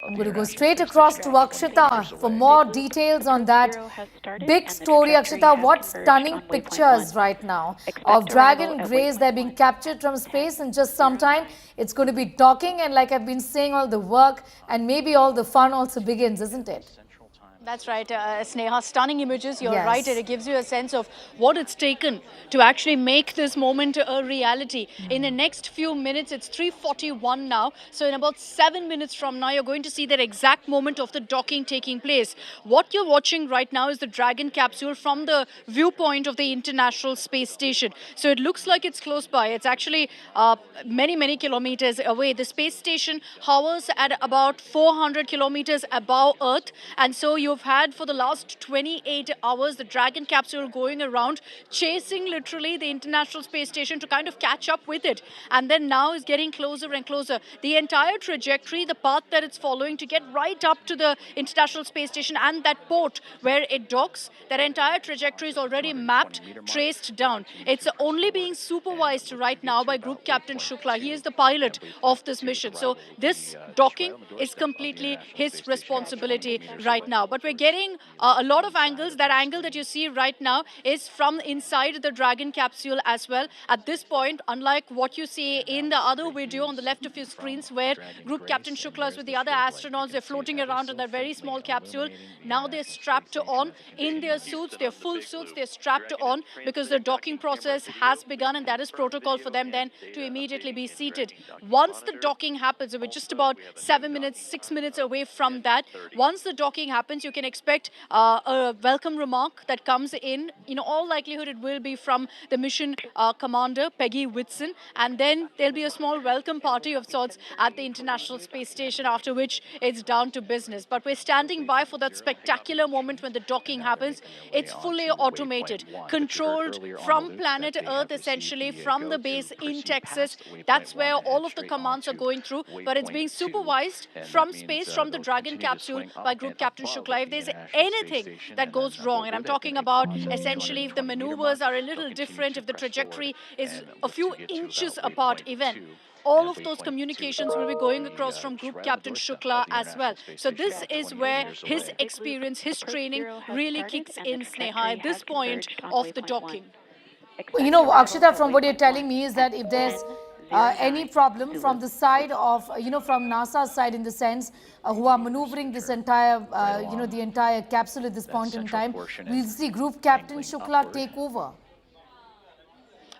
I'm going to go straight across to Akshita for more details on that big story. Akshita, what stunning pictures right now of Dragon Greys. They're being captured from space in just some time. It's going to be docking, and like I've been saying, all the work and maybe all the fun also begins, isn't it? That's right, Sneha. Stunning images. You're right. Yes. It gives you a sense of what it's taken to actually make this moment a reality. In the next few minutes, it's 3:41 now. So in about 7 minutes from now, you're going to see that exact moment of the docking taking place. What you're watching right now is the Dragon capsule from the viewpoint of the International Space Station. So it looks like it's close by. It's actually many, many kilometers away. The space station hovers at about 400 kilometers above Earth. And so you've had for the last 28 hours the Dragon capsule going around, chasing literally the International Space Station to kind of catch up with it. And then now is getting closer and closer. The entire trajectory, the path that it's following to get right up to the International Space Station and that port where it docks, that entire trajectory is already mapped, traced down. It's only being supervised right now by Group Captain Shukla. He is the pilot of this mission. So this docking is completely his responsibility right now. But we're getting a lot of angles. That angle that you see right now is from inside the Dragon capsule as well. At this point, unlike what you see in the other video on the left of your screens where Group Captain Shukla is with the other astronauts, they're floating around in that very small capsule. Now they're strapped on in their suits, their full suits, they're strapped on because the docking process has begun, and that is protocol for them then to immediately be seated. Once the docking happens, we're just about 7 minutes, 6 minutes away from that. Once the docking happens, you can expect a welcome remark that comes in. In all likelihood, it will be from the mission commander, Peggy Whitson, and then there'll be a small welcome party of sorts at the International Space Station, after which it's down to business. But we're standing by for that spectacular moment when the docking happens. It's fully automated, controlled from planet Earth, essentially, from the base in Texas. That's where all of the commands are going through, but it's being supervised from space, from the Dragon capsule by Group Captain Shukla. If there's anything that goes wrong, and I'm talking about essentially if the maneuvers are a little different, if the trajectory is a few inches apart even, all of those communications will be going across from Group Captain Shukla as well. So this is where his experience, his training really kicks in, Sneha, at this point of the docking. You know, Akshita, from what you're telling me is that if there's any problem from the side of, from NASA's side in the sense who are maneuvering this entire, the entire capsule at this point in time, we'll see Group Captain Shukla take over.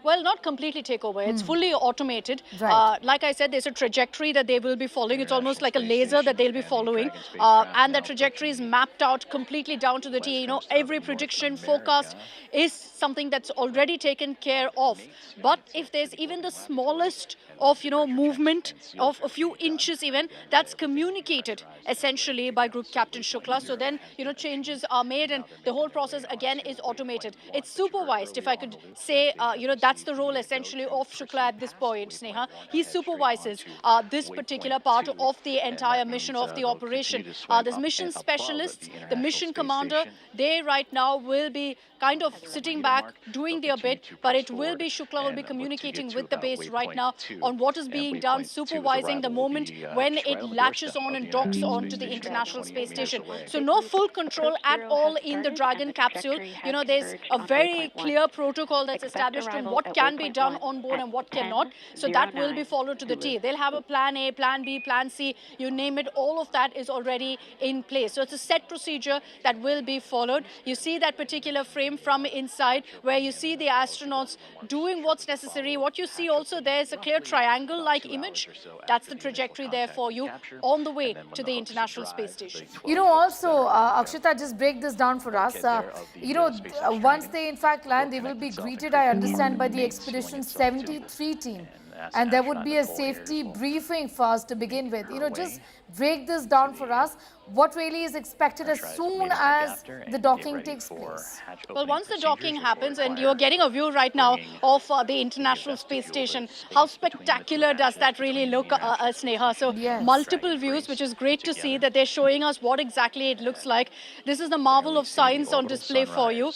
Well, not completely take over. It's fully automated. Right. Like I said, there's a trajectory that they will be following. It's almost like a laser that they'll be following. And the trajectory is mapped out completely down to the T. You know, every prediction, forecast is something that's already taken care of. But if there's even the smallest of, movement of a few inches even, that's communicated essentially by Group Captain Shukla. So then, changes are made and the whole process again is automated. It's supervised, if I could say, that's the role essentially of Shukla at this point, Sneha. He supervises this particular part of the entire mission of the operation. There's mission specialists, the mission commander, they right now will be kind of sitting back, doing their bit, but it will be Shukla will be communicating with the base right now on what is being done, supervising the moment when it latches on and docks onto the International Space Station. So no full control at all in the Dragon capsule. There's a very clear protocol that's established on what can be done on board and what cannot. So that will be followed to the T. They'll have a plan A, plan B, plan C, you name it, all of that is already in place. So it's a set procedure that will be followed. You see that particular frame from inside where you see the astronauts doing what's necessary. What you see also there is a clear triangle-like image. That's the trajectory there for you on the way to the International Space Station. Also, Akshita, just break this down for us. Once they in fact land, they will be greeted, I understand, by the Expedition 73 team. And there would be a safety briefing first to begin with. Just break this down for us. What really is expected as soon as the docking takes place? Well, once the docking happens, and you're getting a view right now of the International Space Station, how spectacular does that really look, Sneha? So yes, multiple views, which is great to see that they're showing us what exactly it looks like. This is the marvel of science on display for you.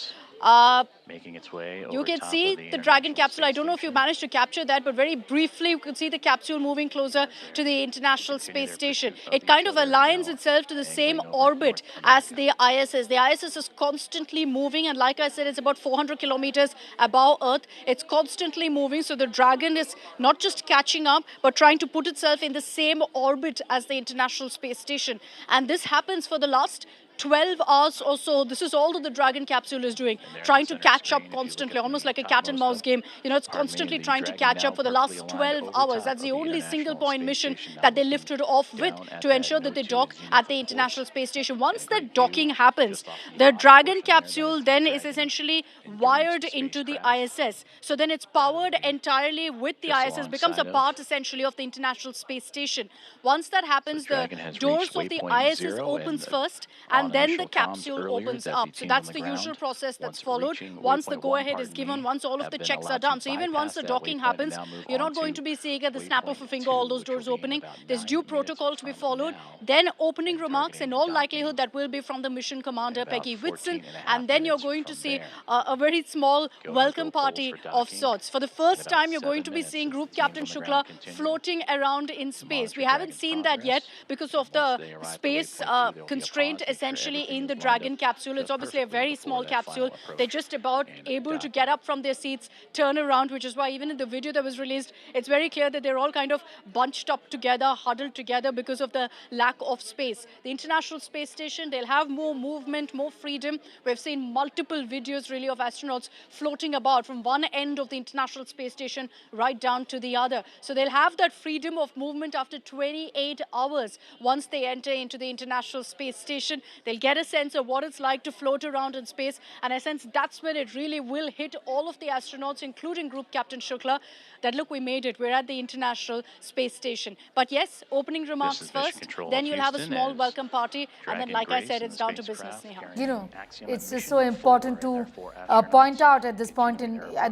making its way over You can top see of the Dragon capsule. I don't know if you Station. managed to capture that, but very briefly you can see the capsule moving closer to the International Continue Space their Station. pursuit of It each kind of other aligns now, itself to the same angling over orbit North as America. the ISS. The ISS is constantly moving, and like I said, it's about 400 kilometers above Earth. It's constantly moving, so the Dragon is not just catching up, but trying to put itself in the same orbit as the International Space Station. And this happens for the last 12 hours or so. This is all that the Dragon capsule is doing, And there trying in to the center catch up screen, if you look constantly, at almost the like a cat and topmost mouse game. You know, it's pardon me, constantly the trying to Dragon catch now up for the perfectly last aligned 12 over hours. top That's the of the only single International point Space mission Station, now that they looking lifted off with down at to that ensure that they near dock zenith at the of International course. Space Station. Get a Once the great docking view happens, just off the the bottom Dragon portion there. That is capsule the then is Dragon essentially Endurance wired into the spacecraft. ISS. So then it's powered entirely with the Just ISS, becomes a alongside of. part essentially of the International Space Station. Once that So the happens, the Dragon has reached doors of the waypoint ISS 0, and opens first, and on then the initial comms capsule earlier opens that the up. So team on that's the the usual ground, process that's once followed. reaching Once the waypoint 1, go-ahead is pardon given, me, once all of have the been checks are allowed to done. So even once bypass the that docking waypoint and happens, now move you're on not going to to be seeing at the snap of a waypoint finger 2, all those which will doors be in opening. about There's 9 due minutes protocol to be from followed. now, Then opening and remarks in targeting all docking likelihood that will be from the mission commander, about Peggy Whitson. 14 and a half And then you're minutes going to from see there. a very small Go welcome poles party for of docking sorts. For the in first about time, you're going 7 to be minutes seeing as the Group teams Captain on the Shukla ground continue floating around in to space. monitor We haven't Dragon's seen that yet progress. because And of once the they arrive at space waypoint 2, there will be a constraint pause, make sure essentially everything in is the lined Dragon up capsule. It's just obviously a perfectly very before small that final capsule. They're approach just about and able to get docking. up from their seats, turn around, which is why even in the video that was released, it's very clear that they're all kind of bunched up together, huddled together because of the lack of space. The International Space Station, they'll have more movement, more freedom. We've seen multiple videos really of astronauts floating about from one end of the International Space Station right down to the other. So they'll have that freedom of movement after 28 hours. Once they enter into the International Space Station, they'll get a sense of what it's like to float around in space. And I sense that's when it really will hit all of the astronauts, including Group Captain Shukla, that look, we made it. We're at the International Space Station. But yes, opening This remarks is Mission first, Control then of you'll have a Houston small as welcome party. And then, Dragon like I Grace said, and it's the down to business, spacecraft Neha. You carrying know, Axiom and it's just Mission so 4 important and their to 4 point astronauts out at this point continuing in their work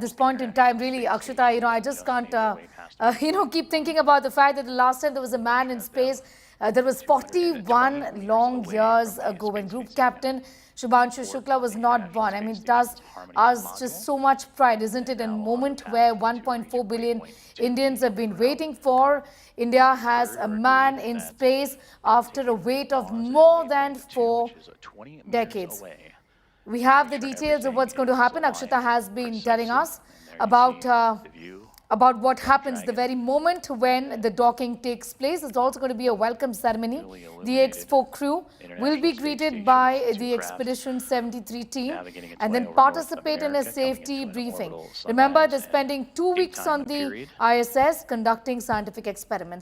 time, there at really, Space Akshita. You know, Station I and just just can't, made their way past the keep waypoint thinking 1. about the fact that the last time there was a man in Have them space, there was 220 41 meters long away years from the ago when Space Group Station Captain Shubhanshu for Shukla was the not International born. I Space mean, it does Station's Harmony 1 us just module, so much pride, isn't it? and In a now on the moment path where to reach 1.4 billion waypoint 2 Indians have been about waiting for. India has a man agreed in that space they'll after take a a brief wait of pause at more than waypoint 2, 4 which is 20 meters decades. away. We have the Make sure details of everything what's going to is happen. aligned Akshita has been telling precisely. us And there you see the view about what from happens the Dragon. very moment when the docking takes place. It's also going to be a welcome ceremony. Newly The illuminated X4 crew will International be Space greeted Station by the spacecraft Expedition 73 team navigating its and way then over North participate in a America, coming safety into an briefing. orbital Remember, sunrise they're and spending 2 weeks daytime on the period. ISS conducting scientific experiments.